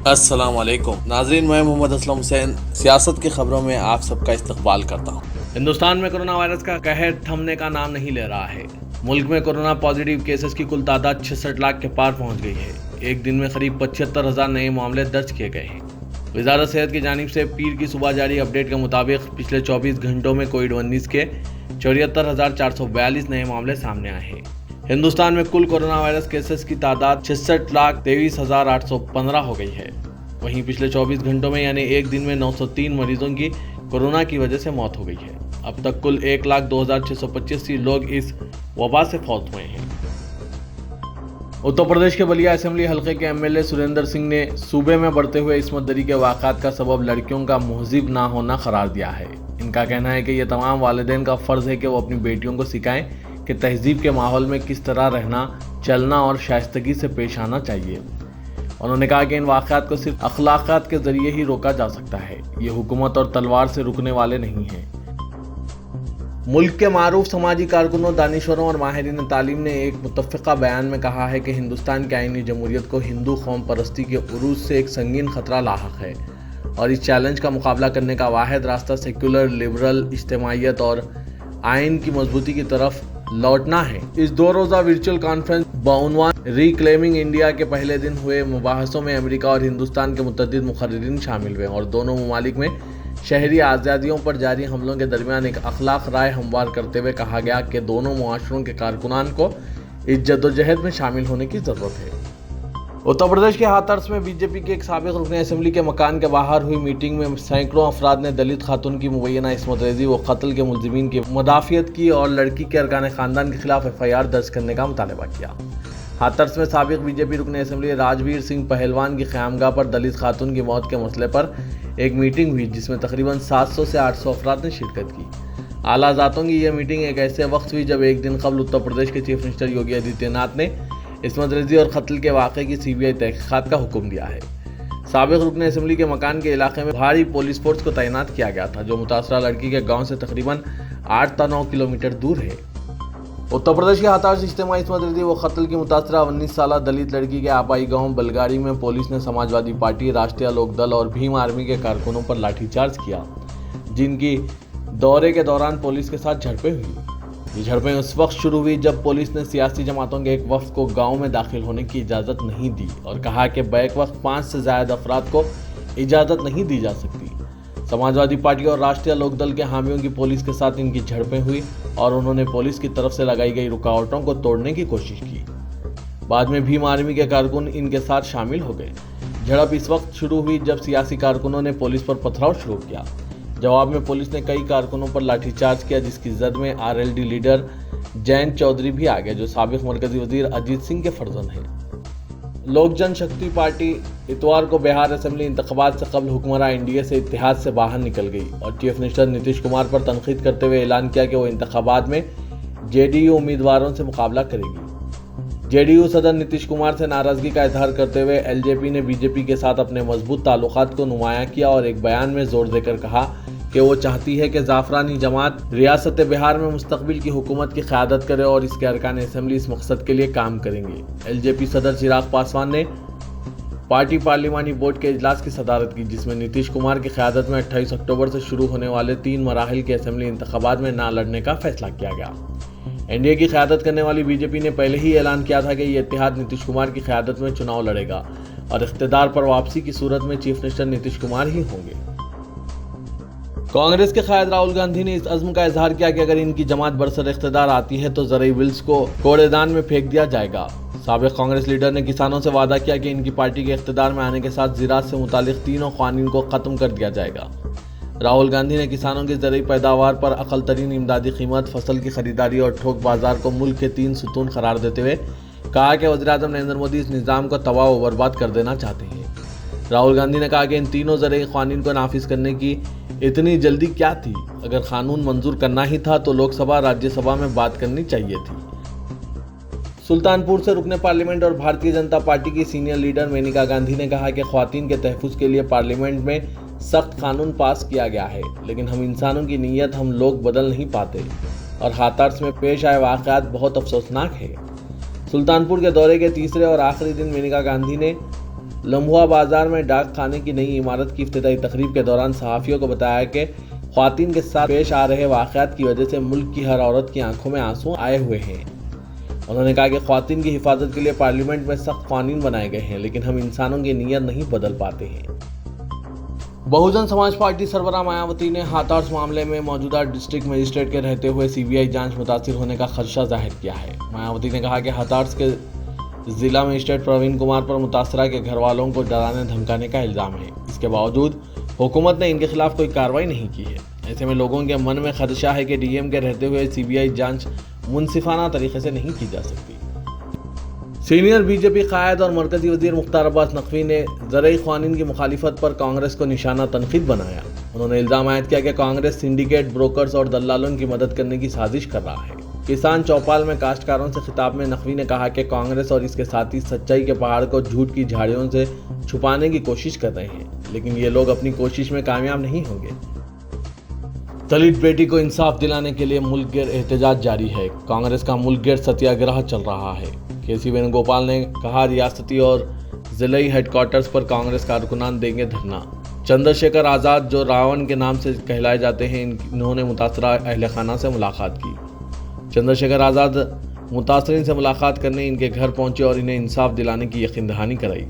السلام علیکم ناظرین، میں محمد اسلم حسین سیاست کی خبروں میں آپ سب کا استقبال کرتا ہوں۔ ہندوستان میں کورونا وائرس کا قہر تھمنے کا نام نہیں لے رہا ہے۔ ملک میں کورونا پازیٹیو کیسز کی کل تعداد 66 لاکھ کے پار پہنچ گئی ہے۔ ایک دن میں قریب 75,000 نئے معاملے درج کیے گئے ہیں۔ وزارت صحت کی جانب سے پیر کی صبح جاری اپڈیٹ کے مطابق پچھلے 24 گھنٹوں میں کووڈ-19 کے 74,442 نئے معاملے سامنے آئے ہیں۔ ہندوستان میں کل کورونا وائرس کیسز کی تعداد 66,23,815 ہو گئی ہے۔ وہیں پچھلے 24 گھنٹوں میں یعنی ایک دن میں 903 مریضوں کی کورونا کی وجہ سے موت ہو گئی ہے۔ اب تک کل 1,02,625 لوگ اس وبا سے فوت ہوئے ہیں۔ اتر پردیش کے بلیا اسمبلی حلقے کے MLA سریندر سنگھ نے صوبے میں بڑھتے ہوئے عصمت دری کے واقعات کا سبب لڑکیوں کا مہذب نہ ہونا قرار دیا ہے۔ ان کا کہنا ہے کہ یہ تمام والدین کا فرض ہے کہ وہ اپنی بیٹیوں کو سکھائیں کہ تہذیب کے ماحول میں کس طرح رہنا، چلنا اور شائستگی سے پیش آنا چاہیے۔ انہوں نے کہا کہ ان واقعات کو صرف اخلاقیات کے ذریعے ہی روکا جا سکتا ہے، یہ حکومت اور تلوار سے رکنے والے نہیں ہیں۔ ملک کے معروف سماجی کارکنوں، دانشوروں اور ماہرین تعلیم نے ایک متفقہ بیان میں کہا ہے کہ ہندوستان کی آئینی جمہوریت کو ہندو قوم پرستی کے عروج سے ایک سنگین خطرہ لاحق ہے اور اس چیلنج کا مقابلہ کرنے کا واحد راستہ سیکولر، لبرل اجتماعیت اور آئین کی مضبوطی کی طرف لوٹنا ہے۔ اس 2 روزہ ورچوئل کانفرنس بعنوان ریکلیمنگ انڈیا کے پہلے دن ہوئے مباحثوں میں امریکہ اور ہندوستان کے متعدد مقررین شامل ہوئے اور دونوں ممالک میں شہری آزادیوں پر جاری حملوں کے درمیان ایک اخلاق رائے ہموار کرتے ہوئے کہا گیا کہ دونوں معاشروں کے کارکنان کو اس جدوجہد میں شامل ہونے کی ضرورت ہے۔ اتر پردیش کے ہاتھرس میں BJP کے ایک سابق رکن اسمبلی کے مکان کے باہر ہوئی میٹنگ میں سینکڑوں افراد نے دلت خاتون کی مبینہ عصمت ریزی و قتل کے ملزمین کی مدافعت کی اور لڑکی کے ارکان خاندان کے خلاف FIR درج کرنے کا مطالبہ کیا۔ ہاتھرس میں سابق BJP رکن اسمبلی راجویر سنگھ پہلوان کی قیامگاہ پر دلت خاتون کی موت کے مسئلے پر ایک میٹنگ ہوئی جس میں تقریباً 700 سے 800 افراد نے شرکت کی۔ اعلیٰ ذاتوں کی یہ میٹنگ ایک ایسے وقت ہوئی جب ایک دن قبل اتر پردیش کے چیف منسٹر یوگی آدتیہ ناتھ نے عصمت ریزی اور قتل کے واقعے کی CBI تحقیقات کا حکم دیا ہے۔ سابق رکن اسمبلی کے مکان کے علاقے میں بھاری پولیس فورس کو تعینات کیا گیا تھا جو متاثرہ لڑکی کے گاؤں سے تقریباً 8 تا 9 کلومیٹر دور ہے۔ اتر پردیش کے ہاتھرس اجتماعی عصمت ریزی و قتل کی متاثرہ 19 سالہ دلت لڑکی کے آبائی گاؤں بلگاڑی میں پولیس نے سماجوادی پارٹی، راشٹریہ لوک دل اور بھیم آرمی کے کارکنوں پر لاٹھی چارج کیا، جن کی دورے کے دوران پولیس کے ساتھ جھڑپیں ہوئی۔ یہ جھڑپیں اس وقت شروع ہوئی جب پولیس نے سیاسی جماعتوں کے ایک وفد کو گاؤں میں داخل ہونے کی اجازت نہیں دی اور کہا کہ بیک وقت 5 سے زائد افراد کو اجازت نہیں دی جا سکتی۔ سماجوادی پارٹی اور راشٹریہ لوک دل کے حامیوں کی پولیس کے ساتھ ان کی جھڑپیں ہوئی اور انہوں نے پولیس کی طرف سے لگائی گئی رکاوٹوں کو توڑنے کی کوشش کی۔ بعد میں بھیم آرمی کے کارکن ان کے ساتھ شامل ہو گئے۔ جھڑپ اس وقت شروع ہوئی جب سیاسی کارکنوں نے پولیس پر پتھراؤ شروع کیا۔ جواب میں پولیس نے کئی کارکنوں پر لاٹھی چارج کیا جس کی زد میں RLD لیڈر جینت چودھری بھی آ گئے جو سابق مرکزی وزیر اجیت سنگھ کے فرزند ہیں۔ لوک جن شکتی پارٹی اتوار کو بہار اسمبلی انتخابات سے قبل حکمراں NDA سے اتحاد سے باہر نکل گئی اور چیف منسٹر نتیش کمار پر تنقید کرتے ہوئے اعلان کیا کہ وہ انتخابات میں JDU امیدواروں سے مقابلہ کرے گی۔ JDU صدر نتیش کمار سے ناراضگی کا اظہار کرتے ہوئے LJP نے BJP کے ساتھ اپنے مضبوط تعلقات کو نمایاں کیا اور ایک بیان میں زور دے کر کہا کہ وہ چاہتی ہے کہ زعفرانی جماعت ریاست بہار میں مستقبل کی حکومت کی قیادت کرے اور اس کے ارکان اسمبلی اس مقصد کے لیے کام کریں گے۔ LJP صدر چراغ پاسوان نے پارٹی پارلیمانی بورڈ کے اجلاس کی صدارت کی جس میں نتیش کمار کی قیادت میں 28 اکتوبر سے شروع ہونے والے 3 مراحل کے اسمبلی انتخابات میں نہ لڑنے کا فیصلہ کیا گیا۔ NDA کی قیادت کرنے والی BJP نے پہلے ہی اعلان کیا تھا کہ یہ اتحاد نتیش کمار کی قیادت میں چناؤ لڑے گا اور اقتدار پر واپسی کی صورت میں چیف منسٹر نتیش کمار ہی ہوں گے۔ کانگریس کے قائد راہل گاندھی نے اس عزم کا اظہار کیا کہ اگر ان کی جماعت برسر اقتدار آتی ہے تو زرعی بلز کو کوڑے دان میں پھینک دیا جائے گا۔ سابق کانگریس لیڈر نے کسانوں سے وعدہ کیا کہ ان کی پارٹی کے اقتدار میں آنے کے ساتھ زراعت سے متعلق تینوں قوانین کو ختم کر دیا جائے گا۔ راہل گاندھی نے کسانوں کی زرعی پیداوار پر اقل ترین امدادی قیمت، فصل کی خریداری اور تھوک بازار کو ملک کے 3 ستون قرار دیتے ہوئے کہا کہ وزیراعظم نریندر مودی اس نظام کو تباہ و برباد کر دینا چاہتے ہیں۔ راہل گاندھی نے کہا کہ ان تینوں زرعی قوانین کو نافذ کرنے کی اتنی جلدی کیا تھی؟ اگر قانون منظور کرنا ہی تھا تو لوک سبھا، راجیہ سبھا میں بات کرنی چاہیے تھی۔ سلطان پور سے رکن پارلیمنٹ اور بھارتیہ جنتا پارٹی کی سینئر لیڈر مینکا گاندھی نے کہا کہ خواتین کے تحفظ کے لیے پارلیمنٹ میں سخت قانون پاس کیا گیا ہے لیکن ہم انسانوں کی نیت ہم لوگ بدل نہیں پاتے اور ہاتھرس میں پیش آئے واقعات بہت افسوسناک ہے۔ سلطان پور کے دورے کے تیسرے اور آخری دن مینکا گاندھی نے लम्हुआ बाजार में डाक खाने की नई इमारत की इफ्तिताई तकरीब के दौरान सहाफ़ियों को बताया कि ख्वातीन के साथ पेश आ रहे वाक़यात की वजह से मुल्क की हर औरत की आंखों में आंसू आए हुए हैं। उन्होंने कहा कि ख्वातीन की हिफाजत के लिए पार्लियामेंट में सख्त कानून बनाए गए हैं, लेकिन हम इंसानों की नीयत नहीं बदल पाते हैं। बहुजन समाज पार्टी सरबराह मायावती ने हाथरस मामले में मौजूदा डिस्ट्रिक्ट मजिस्ट्रेट के रहते हुए सीबीआई जांच मुतासिर होने का खदशा जाहिर किया है। मायावती ने कहा कि हाथरस के जिला मजिस्ट्रेट प्रवीण कुमार पर मुतासरा के घर वालों को डराने धमकाने का इल्ज़ाम है। इसके बावजूद हुकूमत ने इनके खिलाफ कोई कार्रवाई नहीं की है। ऐसे में लोगों के मन में खदशा है कि डीएम के रहते हुए सीबीआई जांच मुनसिफाना तरीके से नहीं की जा सकती। सीनियर बीजेपी कायद और मरकजी वजीर मुख्तार अब्बास नकवी ने ज़रई क़वानीन की मुखालिफत पर कांग्रेस को निशाना तनकीद बनाया। उन्होंने इल्ज़ाम आयद किया कि कांग्रेस सिंडिकेट, ब्रोकर्स और दलालों की मदद करने की साजिश कर रहा है। किसान चौपाल में काश्तकारों से खिताब में नकवी ने कहा कि कांग्रेस और इसके साथी सच्चाई के पहाड़ को झूठ की झाड़ियों से छुपाने की कोशिश कर रहे हैं, लेकिन ये लोग अपनी कोशिश में कामयाब नहीं होंगे। दलित बेटी को इंसाफ दिलाने के लिए मुल्क गिर एहतजाज जारी है। कांग्रेस का मुल्क गिर सत्याग्रह चल रहा है। केसी वेणुगोपाल ने कहा, रियासती और जिले हेडक्वार्टर्स पर कांग्रेस कारकुनान देंगे धरना। चंद्रशेखर आज़ाद, जो रावण के नाम से कहलाए जाते हैं, इन्होंने मुतासरा अहल खाना से मुलाकात की। चंद्रशेखर आज़ाद मुतासरीन से मुलाकात करने इनके घर पहुंचे और इन्हें इंसाफ दिलाने की यकीन दहानी कराई।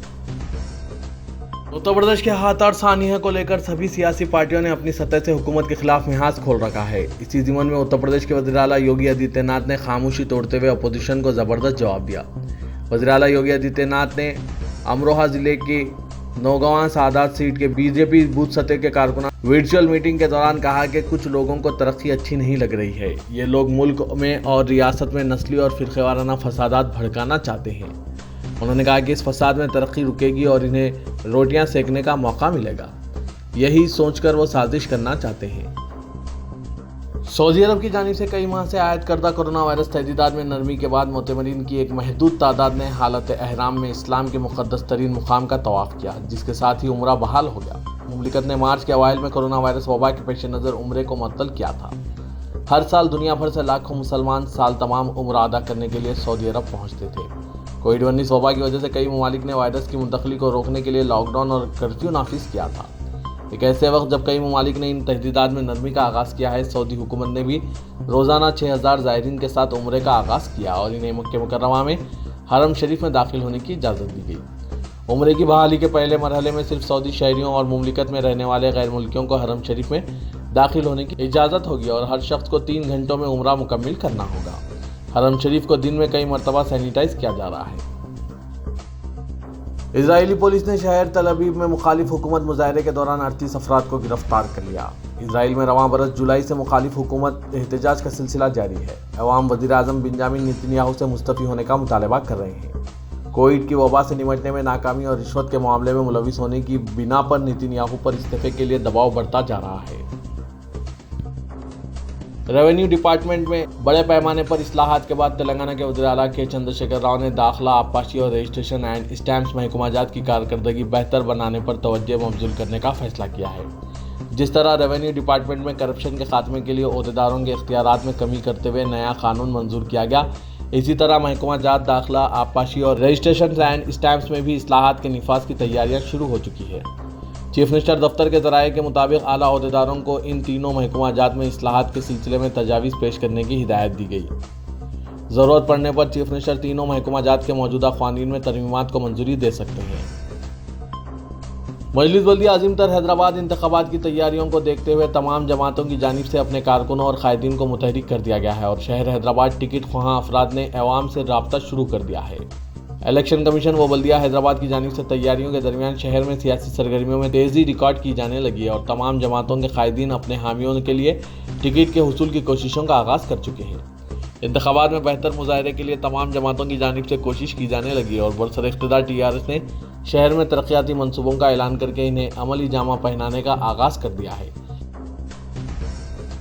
उत्तर प्रदेश के हाथरस सानिया को लेकर सभी सियासी पार्टियों ने अपनी सतह से हुकूमत के खिलाफ मिहाज खोल रखा है। इसी ज़िमन में उत्तर प्रदेश के वज़ीर आला योगी आदित्यनाथ ने खामोशी तोड़ते हुए अपोजिशन को ज़बरदस्त जवाब दिया। वज़ीर आला योगी आदित्यनाथ ने अमरोहा जिले की नौगवां सादात सीट के बीजेपी बूथ सतह के कारकुनान वर्चुअल मीटिंग के दौरान कहा कि कुछ लोगों को तरक्की अच्छी नहीं लग रही है। ये लोग मुल्क में और रियासत में नस्ली और फिरक़ेवाराना फसादात भड़काना चाहते हैं। उन्होंने कहा कि इस फसाद में तरक्की रुकेगी और इन्हें रोटियां सेकने का मौका मिलेगा। यही सोचकर वो साजिश करना चाहते हैं। सऊदी अरब की जानिब से कई माह से आयद करदा कोरोना वायरस तहदीदात में नरमी के बाद मोतमरीन की एक महदूद तादाद ने हालत एहराम में इस्लाम के मुक़द्दस तरीन मुकाम का तवाफ़ किया, जिसके साथ ही उम्रा बहाल हो गया। मुमलिकत ने मार्च के अवाइल में कोरोना वायरस वबा के पेश नज़र उम्रे को मुअत्तल किया था। हर साल दुनिया भर से लाखों मुसलमान साल तमाम उम्र अदा करने के लिए सऊदी अरब पहुँचते थे। कोविड-19 वबा की वजह से कई ममालिक ने वायरस की मुंतकली को रोकने के लिए लॉकडाउन और कर्फ्यू नाफिज किया था। एक ऐसे वक्त जब कई ममालिक ने इन तहदीदात में नरमी का आगाज़ किया है, सऊदी हुकूमत ने भी रोज़ाना 6000 ज़ायरीन के साथ उम्रे का आगाज़ किया और इन्हें मक्के मुकर्रमा में हरम शरीफ में दाखिल होने की इजाज़त दी गई। उम्रे की बहाली के पहले मरहले में सिर्फ सऊदी शहरियों और मुमलिकत में रहने वाले गैर मुल्कियों को हरम शरीफ में दाखिल होने की इजाज़त होगी और हर शख्स को 3 घंटों में उम्रा मुकम्मिल करना होगा। हरम शरीफ को दिन में कई मरतबा सैनिटाइज किया जा रहा है। इजरायली पुलिस ने शहर तल अबीब में मुखालिफ हुकूमत मुजाहरे के दौरान 38 अफराद को गिरफ्तार कर लिया। इसराइल में रवां बरस जुलाई से मुखालिफ हुकूमत एहतजाज का सिलसिला जारी है। अवाम वज़ीर आज़म बेंजामिन नेतन्याहू से मुस्तफ़ी होने का मुतालबा कर रहे हैं। कोविड की वबा से निपटने में नाकामी और रिश्वत के मामले में मुलविस होने की बिना पर नेतन्याहू पर इस्तीफे के लिए दबाव बढ़ता जा रहा है। रेवेन्यू डिपार्टमेंट में बड़े पैमाने पर इस्लाहात के बाद तेलंगाना के वज़ीर आला के चंद्रशेखर राव ने दाखिला, आबपाशी और रजिस्ट्रेशन एंड स्टैम्प्स महकमाजात की कारकर्दगी बेहतर बनाने पर तवज्जो मबज़ूल करने का फैसला किया है। जिस तरह रेवेन्यू डिपार्टमेंट में करप्शन के खात्मे के लिए ओहदेदारों के इख्तियारात में कमी करते हुए नया कानून मंजूर किया गया, इसी तरह महकमाजात, दाखिला, आबपाशी और रजिस्ट्रेशन एंड स्टैम्प्स में भी इस्लाहात के निफाज की तैयारियाँ शुरू हो चुकी है। चीफ मिनिस्टर दफ्तर के ज़राए के मुताबिक आला ओहदेदारों को इन तीनों महकमाजात में इस्लाहात के सिलसिले में तजावीज़ पेश करने की हिदायत दी गई। ज़रूरत पड़ने पर चीफ मिनिस्टर तीनों महकमाजात के मौजूदा क़वानीन में तरमीमात को मंजूरी दे सकते हैं। मजलिस बल्दिया अज़ीमतर हैदराबाद इंतखाबात की तैयारियों को देखते हुए तमाम जमातों की जानिब से अपने कारकुनों और कायदीन को मुतहरिक कर दिया गया है और शहर हैदराबाद टिकट ख्वाह अफराद ने अवाम से राब्ता शुरू कर दिया है। इलेक्शन कमीशन व बल्दिया हैदराबाद की जानिब से तैयारियों के दरमियान शहर में सियासी सरगर्मियों में तेज़ी रिकॉर्ड की जाने लगी है और तमाम जमातों के कायदीन अपने हामियों के लिए टिकट के हुसूल की कोशिशों का आगाज़ कर चुके हैं। इंतखाबात में बेहतर मुजाहरे के लिए तमाम जमातों की जानिब से कोशिश की जाने लगी है और बरसर इख्तिदार TRS ने शहर में तरक्याती मनसूबों का ऐलान करके इन्हें अमली जामा पहनाने का आगाज़ कर दिया है।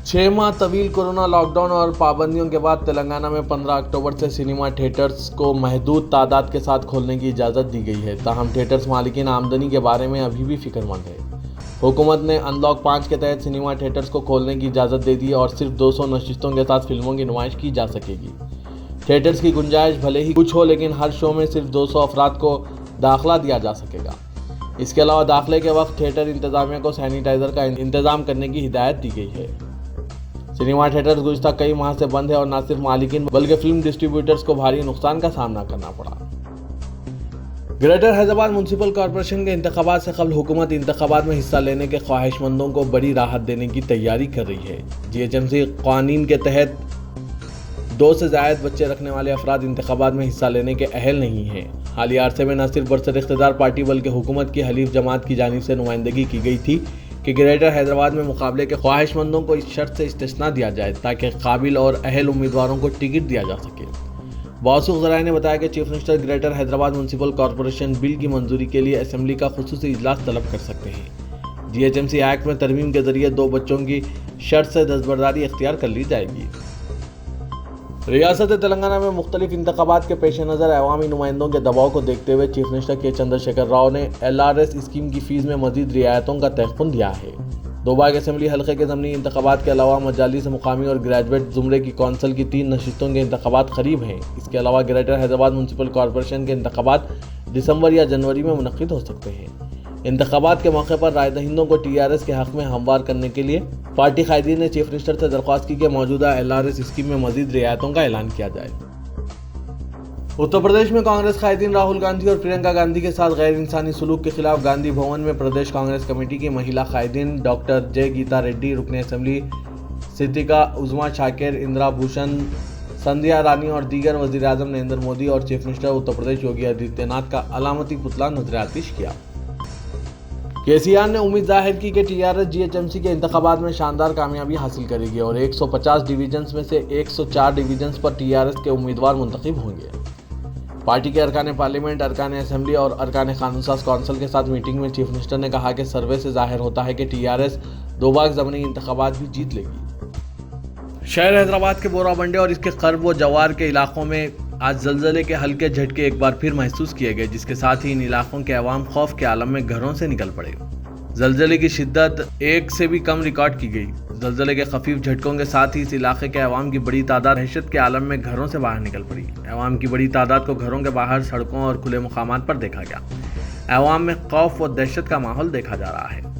6 माह तवील कोरोना लॉकडाउन और पाबंदियों के बाद तेलंगाना में 15 अक्टूबर से सिनेमा थिएटर्स को महदूद तादाद के साथ खोलने की इजाज़त दी गई है। ताहम थिएटर्स मालिकीन आमदनी के बारे में अभी भी फिक्रमंद है। हुकूमत ने अनलॉक 5 के तहत सिनेमा थिएटर्स को खोलने की इजाज़त दे दी और सिर्फ 200 नशिस्तों के साथ फिल्मों की नुमाइश की जा सकेगी। थिएटर्स की गुंजाइश भले ही कुछ हो, लेकिन हर शो में सिर्फ 200 अफराद को दाखिला दिया जा सकेगा। इसके अलावा दाखिले के वक्त थिएटर इंतजामिया को सैनिटाइजर का इंतजाम करने की हिदायत दी गई है। सिनेमा थिएटर गुज़श्ता कई माह से बंद है और न सिर्फ मालिकीन बल्कि फिल्म डिस्ट्रीब्यूटर्स को भारी नुकसान का सामना करना पड़ा। ग्रेटर हैदराबाद म्यूनसिपल कॉरपोरेशन के इंतखाबात से कबल हुकूमत इंतखाबात में हिस्सा लेने के ख्वाहिशमंदों को बड़ी राहत देने की तैयारी कर रही है। जीएचएमसी कानून के तहत 2 से ज़ायद बच्चे रखने वाले अफराद इंतखाबात में हिस्सा लेने के अहल नहीं हैं। हालिया अरसे में न सिर्फ बरसर-ए-इख्तिदार पार्टी बल्कि हुकूमत की हलीफ जमात की जानिब से नुमाइंदगी की गई थी कि ग्रेटर हैदराबाद में मुकाबले के ख्वाहिशमंदों को इस शर्त से इस्तिस्ना दिया जाए ताकि काबिल और अहल उम्मीदवारों को टिकट दिया जा सके। मौसूल ज़राए ने बताया कि chief minister greater Hyderabad municipal corporation bill की मंजूरी के लिए असेंबली का खुसूसी इजलास तलब कर सकते हैं। जीएचएमसी एक्ट में तरमीम के जरिए 2 बच्चों की शर्त से दस्तबरदारी इख्तियार कर ली जाएगी। रियासत तेलंगाना में मुख्तलिफ इंतखाबात के पेश नज़र अवामी नुमाइंदों के दबाव को देखते हुए चीफ मिनिस्टर के चंद्रशेखर राव ने LRS स्कीम की फ़ीस में मजीद रियायतों का तहफ़्फ़ुज़ दिया है। 2 बाग असेंबली हल्के के ज़मनी इंतखाबात के अलावा मजालिस मुकामी और ग्रेजुएट ज़ुमरे की कौंसिल की 3 नशिस्तों के इंतखाबात करीब हैं। इसके अलावा ग्रेटर हैदराबाद म्यूनसिपल कॉरपोरेशन के इंतखाबात दिसंबर या जनवरी में मुनक़िद हो सकते हैं। इंतखाबात के मौके पर राय दहिंदों को TRS के हक़ में हमवार करने के लिए पार्टी कायदीन ने चीफ मिनिस्टर से दरख्वास्त की कि मौजूदा LRS स्कीम में मजीद रियायतों का ऐलान किया जाए। उत्तर प्रदेश में कांग्रेस कायदीन राहुल गांधी और प्रियंका गांधी के साथ गैर इंसानी सलूक के खिलाफ गांधी भवन में प्रदेश कांग्रेस कमेटी की महिला कायदीन डॉक्टर जय गीता रेड्डी, रुकन असेंबली सिद्दीका उज़्मा शाकिर, इंदिरा भूषण, संध्या रानी और दीगर वज़ीर आज़म नरेंद्र मोदी और चीफ मिनिस्टर उत्तर प्रदेश योगी आदित्यनाथ का अलामती पुतला नजरातिश किया। केसीआर ने उम्मीद जाहिर की कि TRS जीएचएमसी के इंतखाबात में शानदार कामयाबी हासिल करेगी और 150 डिवीजन्स में से 104 डिवीजन्स पर TRS के उम्मीदवार मुंतखब होंगे। पार्टी के अरकान पार्लियामेंट, अरकान असेंबली और अरकान कानून साज कौंसिल के साथ मीटिंग में चीफ मिनिस्टर ने कहा कि सर्वे से जाहिर होता है कि TRS 2 बाग ज़मनी इंतखाबात भी जीत लेगी। शहर हैदराबाद के बोराबंडे और इसके कर्ब व जवार के इलाकों में आज ज़लज़ले के हल्के झटके एक बार फिर महसूस किए गए, जिसके साथ ही इन इलाकों के अवाम खौफ के आलम में घरों से निकल पड़े। ज़लज़ले की शिद्दत 1 से भी कम रिकॉर्ड की गई। ज़लज़ले के खफीफ झटकों के साथ ही इस इलाके के अवाम की बड़ी तादाद दहशत के आलम में घरों से बाहर निकल पड़ी। अवाम की बड़ी तादाद को घरों के बाहर, सड़कों और खुले मुकामात पर देखा गया। अवाम में खौफ व दहशत का माहौल देखा जा रहा है।